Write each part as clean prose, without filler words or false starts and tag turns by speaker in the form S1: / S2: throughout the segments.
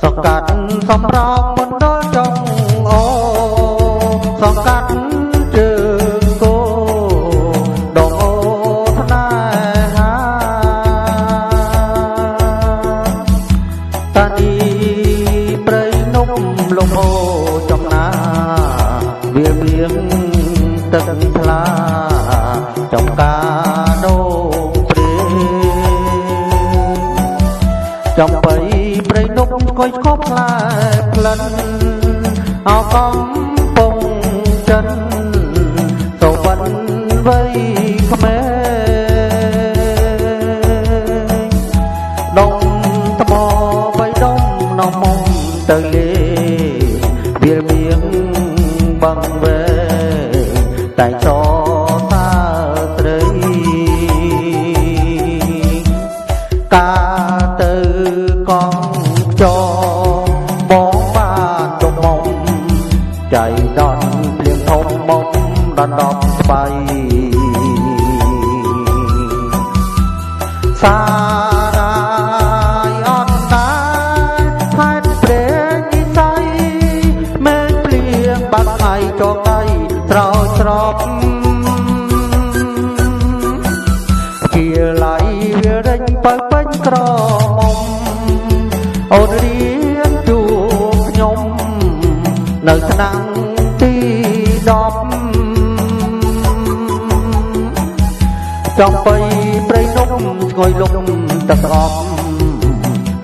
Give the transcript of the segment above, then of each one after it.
S1: សង្កាត់សំរោងមណ្ឌលចុងអូសង្កាត់ជើងគោដងអូថ្នេហាតានីព្រៃនំលំអូចំណាវាវៀងទឹកថ្លាចំការដូងព្រេចំបៃព្រៃនំស្គយស្គប់ផ្លែផ្លិនអោកំពងចិនទៅបិនវ័យក្មេងដងថ្មបៃដុំនំមុំទៅលេវាលមៀងបឹងវែតែចោតាត្រីកាទៅកងចោបងបានដុំមុំចៃដន់ភ្លៀងធំមុំដណ្ដប់ស្បៃសារាយអត់តាហេតុព្រេងនិស័យមេឃភ្លៀងបាក់ថ្ងៃចកៃស្រោចស្រពជាឡៃវារេញបើពេញក្រមុំអូនរៀនជួបខ្ញុំនៅឆ្នាំងទី10ចំបៃព្រៃនំស្ងុយលុកទឹកស្អប់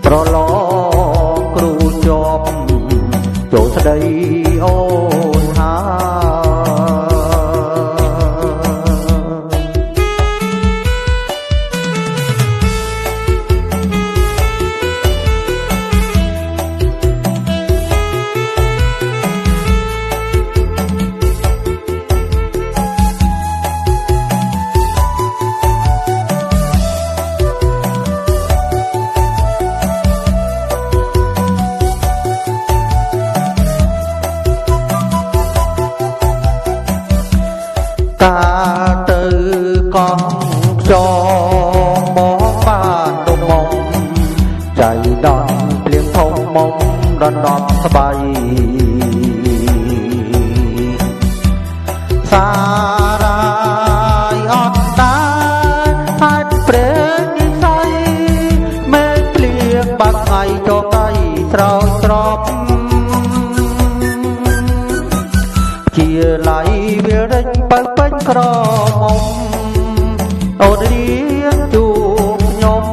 S1: ប្រឡងគ្រូជាប់ចូលស្ដីអូនហើយកាទៅកងចងមកបានដុំមុំចៃដន់ភ្លៀងធំមុំដណ្ដប់ស្បៃសារាយអត់តាហេតុព្រេងនិស័យមេឃភ្លៀងបាក់ថ្ងៃចកៃស្រោចស្រពជាឡៃវារេញបើពេញក្រមុំអូនរៀនជួបខ្ញុំ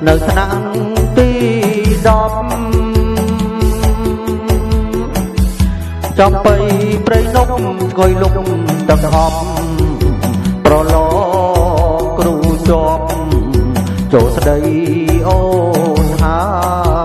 S1: នៅឆ្នាំងទី10ចំបៃព្រៃនំស្គយលុកទឹកហប់ប្រឡងគ្រូជាប់ចូលស្ដីអូនហើយ